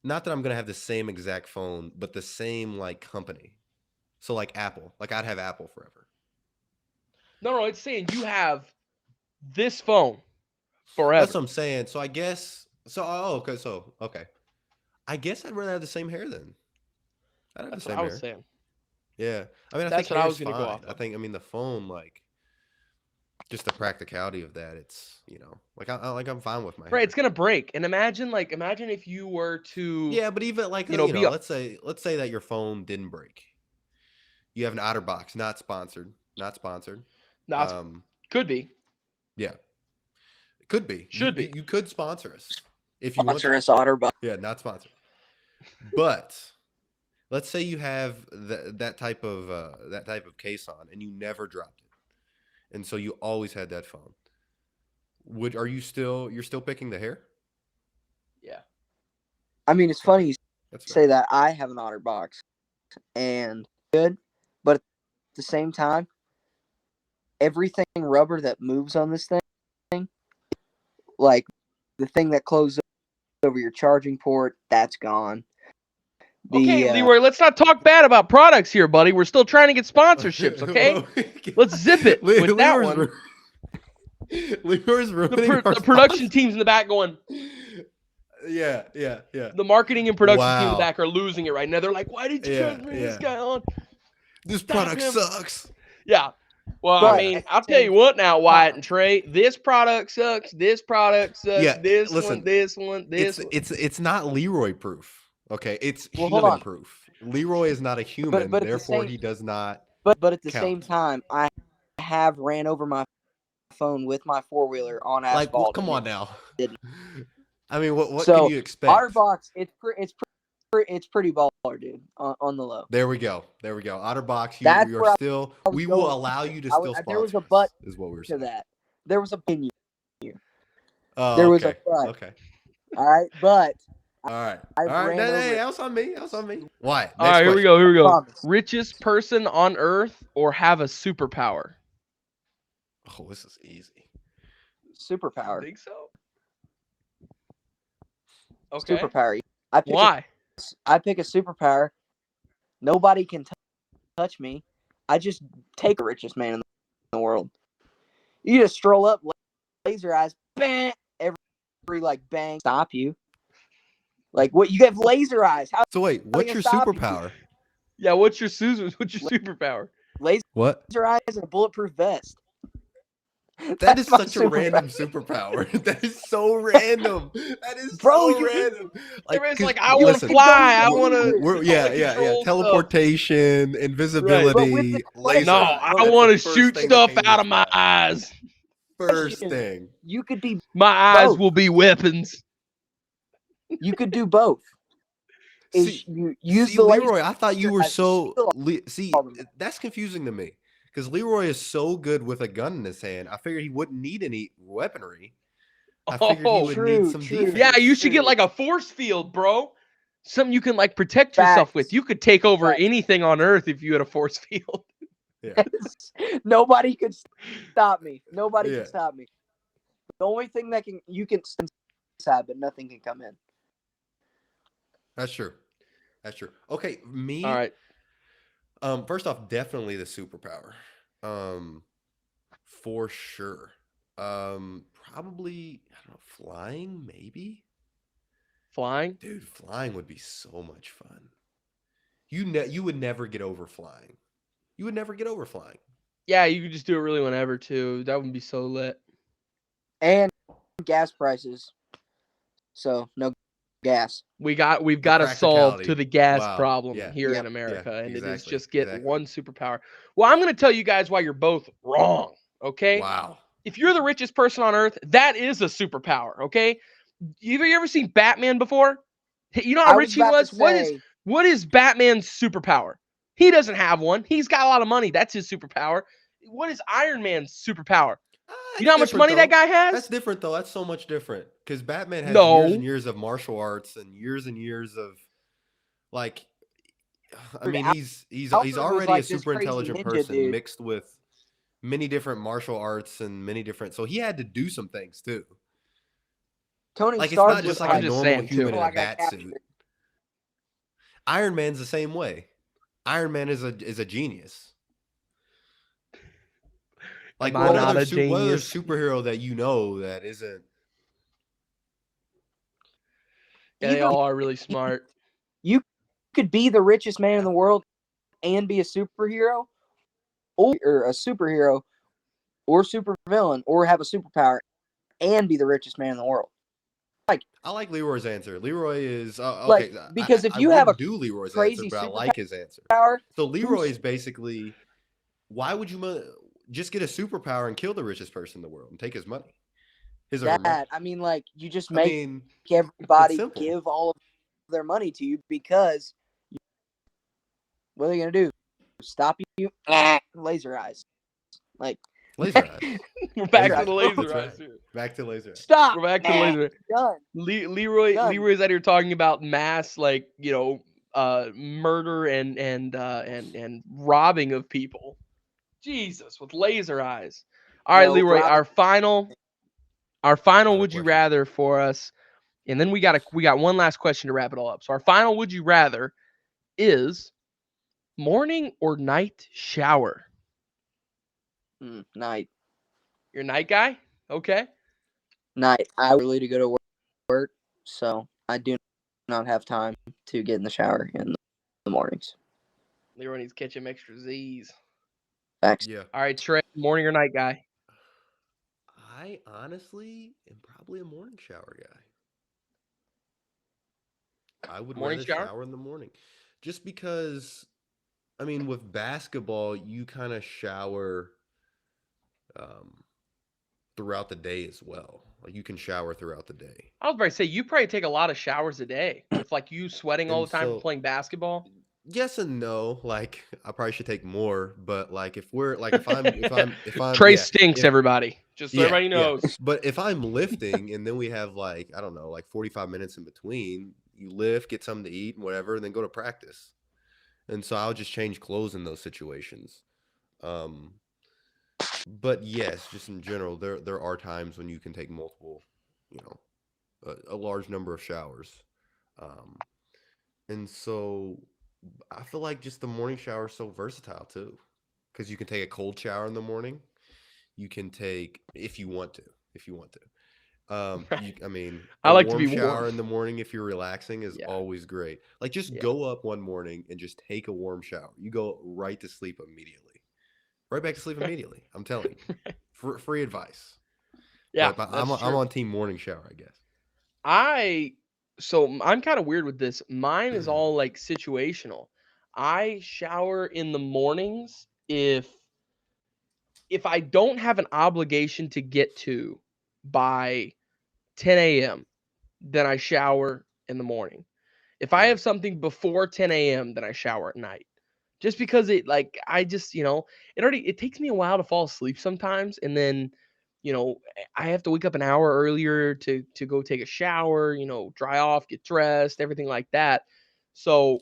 not that I'm gonna have the same exact phone, but the same like company. So like Apple. Like I'd have Apple forever. No, it's saying you have this phone forever. That's what I'm saying. So I guess okay. I guess I'd rather have the same hair then. I'd have That's the what same I was hair. saying. Yeah. I mean, I That's think what I hair's was gonna go fine. off of. I mean the phone, like just the practicality of that, it's like I'm fine with my hair. Right, it's gonna break. And imagine if you were to Yeah, but even like be a- let's say that your phone didn't break. You have an OtterBox, not sponsored. not could be. Yeah, it could be. Should be. You could sponsor us if you want. Sponsor us, Otterbuck. Yeah, not sponsored. But let's say you have that type of case on, and you never dropped it, and so you always had that phone. You're still picking the hair? Yeah. I mean, it's funny you That's say that. I have an OtterBox, and good, but at the same time, everything rubber that moves on this thing, like the thing that closes over your charging port, that's gone. Okay, Leroy, let's not talk bad about products here, buddy. We're still trying to get sponsorships, okay? Let's zip it with that one. Leroy's ruining The our production teams in the back going, Yeah. the marketing and production team in the Wow. back are losing it right now. They're like, why did you Yeah, bring this yeah. guy on? This Stop product him. sucks. Yeah. Well, But I mean, at the I'll tell you same what now, Wyatt and Trey. This product sucks. This product sucks. Yeah, This listen, one, this one, this one. It's not Leroy proof. Okay, it's Well, hold human on. proof. Leroy is not a human, but at the therefore same- he does not. But at the same count. time, I have ran over my phone with my 4-wheeler on Like, well, asphalt. come and on now. didn't. I mean, what So, can you expect? OtterBox, it's pretty baller, dude. On the low. There we go. OtterBox, That's you're where I still. was We will going. allow you to I still was- sponsor. there was a us, but is what we were To saying. that, there was a opinion. Oh, there was a okay. but. Okay. All right, but All right. I ran over Hey, it. that was on me. Why? All right, here we go. Promise. Richest person on earth or have a superpower? Oh, this is easy. Superpower. Think so? Okay. Superpower. Why? I pick a superpower. Nobody can touch me. I just take the richest man in the world. You just stroll up, laser eyes, bang, every like bang, stop you. Like what? You have laser eyes. How So wait, are they what's gonna your stop you? superpower? Yeah, what's your superpower? Laser What? eyes and a bulletproof vest. That is That's my such a random superpower. That is so random. That is Bro, so you can- random. Everybody's 'cause like, I want to listen, fly. I go want to anywhere. control stuff. Teleportation, invisibility, But with the laser No, eyes. I But That's want the to first shoot thing that stuff came to out his of my mind. eyes. First question, thing. you could be My eyes both. will be weapons. You could do both. Is See, you use see, the laser Leroy, I thought you were eyes to so. steal See, all them. that's confusing to me because Leroy is so good with a gun in his hand. I figured he wouldn't need any weaponry. I figured he Oh, would need True, some true. defense. yeah, you should get True. like a force field, bro. Something you can like protect yourself Facts. with. You could take over Facts. anything on Earth if you had a force field. Yeah. Nobody could stop me. Nobody Yeah. could stop me. The only thing that you can stand inside, but nothing can come in. That's true. That's true. Okay, me. All right. First off, definitely the superpower. For sure. Probably I don't know, flying, maybe. Flying. Dude, flying would be so much fun. You would never get over flying. You would never get over flying. Yeah, you could just do it really whenever too. That would be so lit. And gas prices. So no gas. We've The got to solve practicality. to the gas Wow. problem Yeah. here in Yep. America, Yeah, and it is exactly. just get Exactly. one superpower. Well, I'm going to tell you guys why you're both wrong. Okay. Wow. If you're the richest person on Earth, that is a superpower. Okay. Have you ever seen Batman before? You know how I rich was he about was? to What is say, Batman's superpower? He doesn't have one. He's got a lot of money. That's his superpower. What is Iron Man's superpower? You know how much money that guy That's has? different though. That's so much different because Batman has years and No. years of martial arts and years of like. I mean, Alfred he's was already like a this super crazy intelligent ninja person dude. mixed with many different martial arts and many different. So he had to do some things too. Tony Like it's Stark not was just like I'm a just normal saying, too. human in a I got bat captured. suit. Iron Man's the same way. Iron Man is a genius. Like Am I what not other a genius? superhero that you know that isn't? Yeah, they Either all are really smart. you could be the richest man in the world and be a superhero, or a superhero, or supervillain, or have a superpower and be the richest man in the world. I like Leroy's answer. Leroy is Like, okay. because if I you have a wouldn't do Leroy's answer, crazy but I like his answer. superpower, So Leroy is basically, why would you just get a superpower and kill the richest person in the world and take his money, his or her money? that I mean, like you just I make mean, everybody simple. give all of their money to you because what are they gonna do? Stop you? Laser eyes. Like laser eyes. We're back Laser to the eyes. laser That's eyes. right. Here. Back to laser eyes. stop. We're back to the laser. Done. Leroy's out here talking about mass, like murder and robbing of people. Jesus, with laser eyes. All right, No, Leroy, robbing- our final Another would you question. rather for us, and then we got one last question to wrap it all up. So our final would you rather is morning or night shower. Night. You're a night guy, okay? Night. I early to go to work, so I do not have time to get in the shower in the mornings. Leroy needs to catch him extra Z's. Facts. Yeah. All right, Trey, morning or night guy? I honestly am probably a morning shower guy. I would Morning rather shower? shower in the morning, just because. I mean, with basketball, you kind of shower throughout the day as well. Like you can shower throughout the day. I was about to say you probably take a lot of showers a day with like you sweating all And the time from so, playing basketball. yes and no. Like I probably should take more, but like if we're like if I'm Trey yeah, stinks, if, everybody. Just so yeah, everybody yeah. knows. But if I'm lifting and then we have like I don't know, like 45 minutes in between, you lift, get something to eat and whatever, and then go to practice. And so I'll just change clothes in those situations. But yes, just in general, there are times when you can take multiple, you know, a large number of showers. Um, and so I feel like just the morning shower is so versatile too, because you can take a cold shower in the morning. You can take if you want to, if you want to. Right. I mean, I a like to warm be warm. shower in the morning if you're relaxing is Yeah. always great. Like just Yeah. go up one morning and just take a warm shower. You go right to sleep immediately. Right back to sleep immediately. I'm telling you. Free advice. Yeah, But I'm that's I'm true. on team morning shower, I guess. I I'm kind of weird with this. Mine is all like situational. I shower in the mornings if I don't have an obligation to get to by 10 a.m., then I shower in the morning. If I Yeah. have something before 10 a.m., then I shower at night. Just because it like I just, it takes me a while to fall asleep sometimes and then I have to wake up an hour earlier to go take a shower, dry off, get dressed, everything like that. So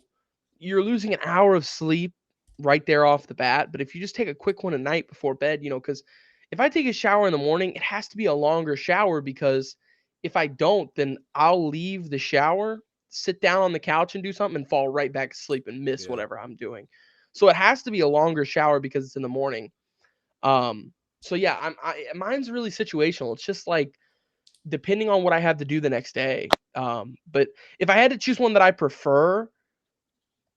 you're losing an hour of sleep right there off the bat. But if you just take a quick one at night before bed, because if I take a shower in the morning, it has to be a longer shower because if I don't, then I'll leave the shower, sit down on the couch and do something and fall right back asleep and miss Yeah. whatever I'm doing. So it has to be a longer shower because it's in the morning. Um, so yeah, mine's really situational. It's just like depending on what I have to do the next day. But if I had to choose one that I prefer,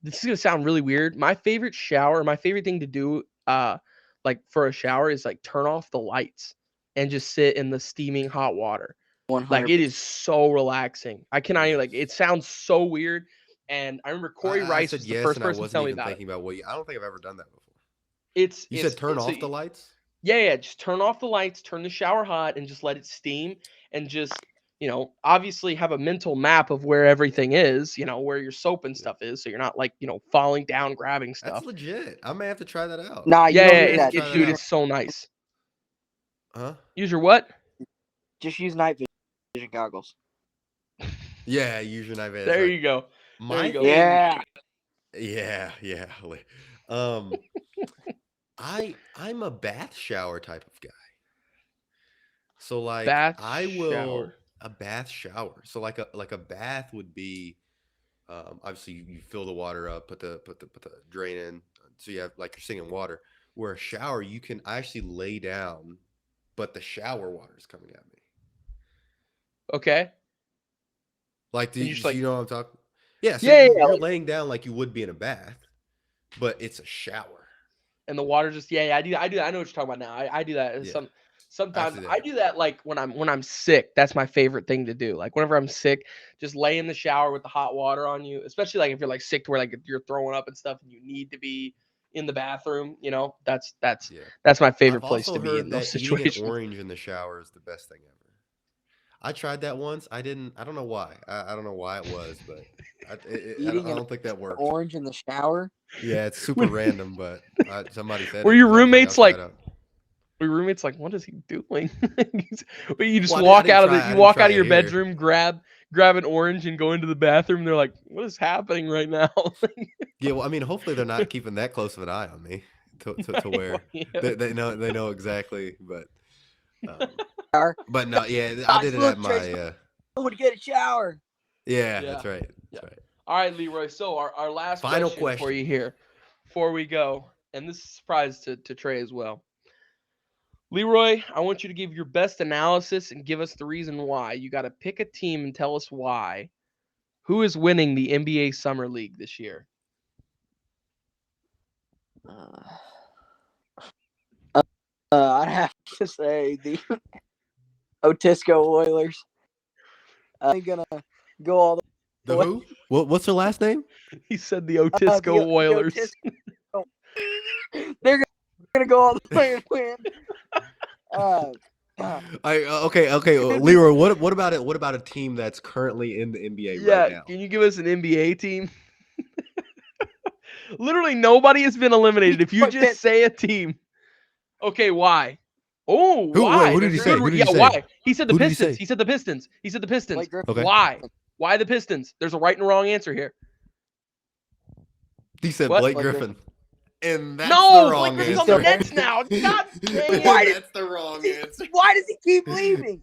this is gonna sound really weird. My favorite shower, my favorite thing to do, like for a shower, is like turn off the lights and just sit in the steaming hot water. Like it 100%. is so relaxing. I cannot even like. Yes. It sounds so weird. And I remember Corey I Rice said was the yes, first and I person to wasn't tell me even about it. thinking about what I don't think I've ever done that before. It's You said turn it's off a the lights? Yeah, just turn off the lights, turn the shower hot, and just let it steam. And just, obviously have a mental map of where everything is, where your soap and Yeah. stuff is. So you're not like, falling down, grabbing That's stuff. legit. I may have to try that out. Nah, you Yeah, don't yeah, need I may have to that. try that dude, out. it's so nice. Huh? Use your what? Just use night vision goggles. Yeah, use your knife. That's There right. you go. There My you go. thing, Yeah. yeah. Um, I'm a bath shower type of guy. So like Bath I will shower. a bath shower. So like a bath would be obviously you fill the water up, put the drain in, so you have like you're singing water. Where a shower you can actually lay down, but the shower water is coming at me. Okay. Like And you just so like, you know what I'm talking? Yeah, so yeah, yeah, yeah, you're like, laying down like you would be in a bath, but it's a shower. and the water just, yeah, yeah, I do that. I know what you're talking about now. I do that. Yeah, I have Sometimes to do I that. do that like when I'm sick. That's my favorite thing to do. Like whenever I'm sick, just lay in the shower with the hot water on you, especially like if you're like sick to where like you're throwing up and stuff and you need to be in the bathroom, Yeah. that's my favorite I've place also to be heard in those that eating an situations. orange in the shower is the best thing ever. I tried that once. I didn't. I don't know why. I don't know why it was, but I Eating an don't think that worked. orange in the shower. Yeah, it's super When, random, but somebody said were it, your so I was like, I'll roommates try it like, out. Your roommate's like, "What is he doing?" But you just Well, walk out of the, I you didn't walk try out of it your here. bedroom, grab an orange, and go into the bathroom. They're like, "What is happening right now?" Yeah, well, I mean, hopefully they're not keeping that close of an eye on me to Well, where yeah. they know exactly. Um, Shower. but no, yeah, I Guys, did it at look, Trey's my going to get a shower. yeah. Yeah, That's right. yeah. That's right. All right, Leroy. So our last Final question for you question. here, before we go, and this is a surprise to Trey as well. Leroy, I want you to give your best analysis and give us the reason why. You got to pick a team and tell us why. Who is winning the NBA Summer League this year? Uh, I'd have to say the Otisco Oilers. I'm going to go all the The way. who? What's her last name? He said the Otisco The Oilers. Otisco. They're going to go all the way and win. Uh, Okay. Leroy, what about it? What about a team that's currently in the NBA right Yeah, now? can you give us an NBA team? Literally nobody has been eliminated. If you just say a team. Okay, why? Oh, Who? Wait, why? who did There's he a good say? Who did he yeah, say? why? He said the Who did he Pistons. say? He said the Pistons. He said the Pistons. Blake Griffin. Okay. Why? Why the Pistons? There's a right and a wrong answer here. He said What? Blake Blake Griffin. And that's No, the wrong Blake Griffin's on the answer. Nets now. God dang Why it. did- That's the wrong answer. Why does he keep leaving?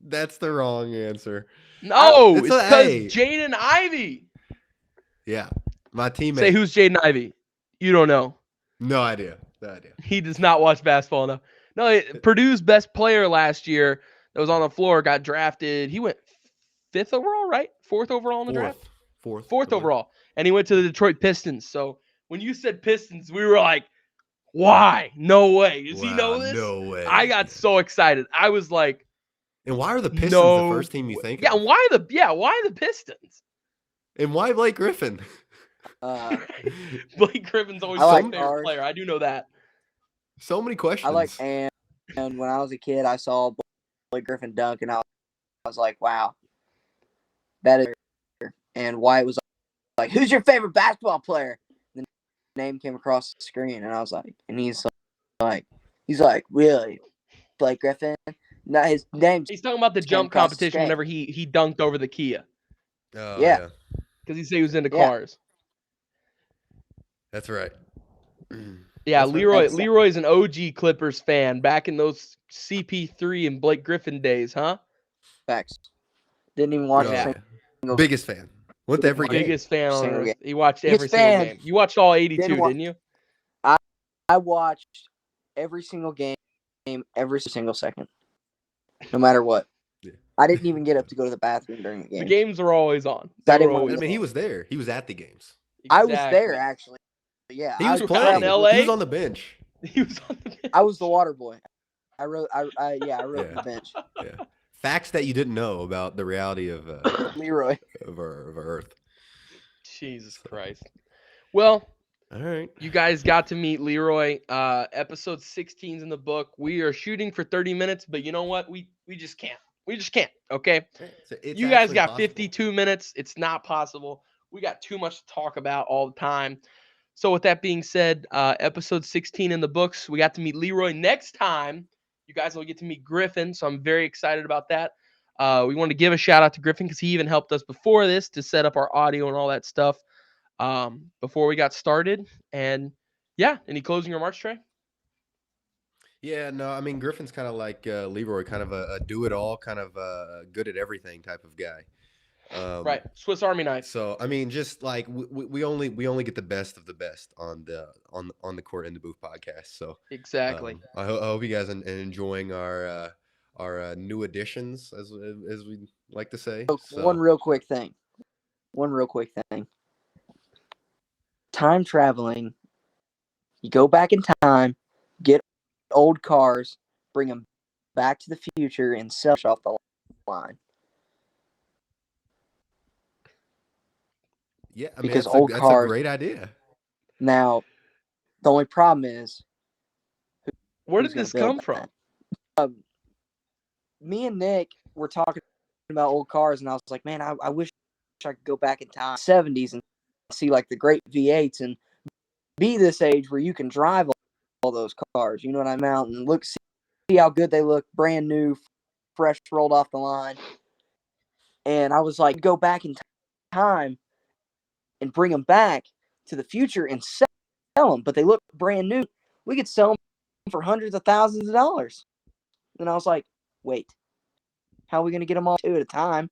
That's the wrong answer. No, It's it's a- because hey. Jaden Ivey. Yeah, my Say teammate. who's Jaden Ivey? You don't know. No idea. No idea. He does not watch basketball enough. No, Purdue's best player last year that was on the floor got drafted. He went 5th overall, right? 4th overall in the draft? Fourth. 4th overall. And he went to the Detroit Pistons. So when you said Pistons, we were like, why? No way. Does he know this? No way. I got so excited. I was like, And why are the Pistons no the first team you way. think Yeah, of? why the Pistons? And why Blake Griffin? Blake Griffin's always I my like favorite ours. player. I do know that. So many questions. I like and when I was a kid, I saw Blake Griffin dunk, and I was like, wow, that is. And Wyatt was like, "Who's your favorite basketball player?" And the name came across the screen, and I was like, and he's like, really, Blake Griffin? No, his name's He's talking about the came jump across the competition screen. whenever he dunked over the Kia Oh, Yeah. because he said he was into Yeah. cars. That's right. Yeah, That's right. Leroy's an OG Clippers fan back in those CP3 and Blake Griffin days, huh? Facts. Didn't even watch Oh, a Yeah. single Biggest fan. Went to every game. Biggest fan on Single earth. game. He watched every Biggest single fan. game. You watched all 82, Didn't wa- didn't you? I watched every single game, every single second, no matter what. Yeah. I didn't even get up to go to the bathroom during the game. The games were always on. I They didn't were wanna always I mean, he on. was there. He was at the games. I was there Exactly. actually. Yeah, He I was out playing. in LA? He was on the bench. He was on the bench. I was the water boy. I wrote Yeah. the bench. Yeah. Facts that you didn't know about the reality of Leroy. our Earth. Jesus Christ. Well, All right. you guys got to meet Leroy. Episode 16's in the book. We are shooting for 30 minutes, but you know what? We just can't. We just can't. Okay. It's You guys actually got possible. 52 minutes. It's not possible. We got too much to talk about all the time. So with that being said, episode 16 in the books. We got to meet Leroy. Next time, you guys will get to meet Griffin. So I'm very excited about that. We want to give a shout out to Griffin because he even helped us before this to set up our audio and all that stuff before we got started. And yeah, any closing remarks, Trey? Yeah, no, I mean Griffin's kind of like Leroy, kind of a do-it-all, kind of good at everything type of guy. Right, Swiss Army knife. So I mean, just like we only get the best of the best on the Court in the Booth podcast. So Exactly. I hope you guys are enjoying our new additions, as we like to say. So, One real quick thing. Time traveling. You go back in time, get old cars, bring them back to the future, and sell off the line. yeah, I mean because that's old that's cars- a great idea. Now, the only problem is Where who's did gonna this build come that? from? Me and Nick were talking about old cars, and I was like, man, I wish I could go back in time, 70s, and see like the great V8s and be this age where you can drive all those cars. You know what I'm out and look, see how good they look, brand new, fresh, rolled off the line. And I was like, go back in time and bring them back to the future and sell them, but they look brand new. We could sell them for hundreds of thousands of dollars. And I was like, wait, how are we going to get them all two at a time?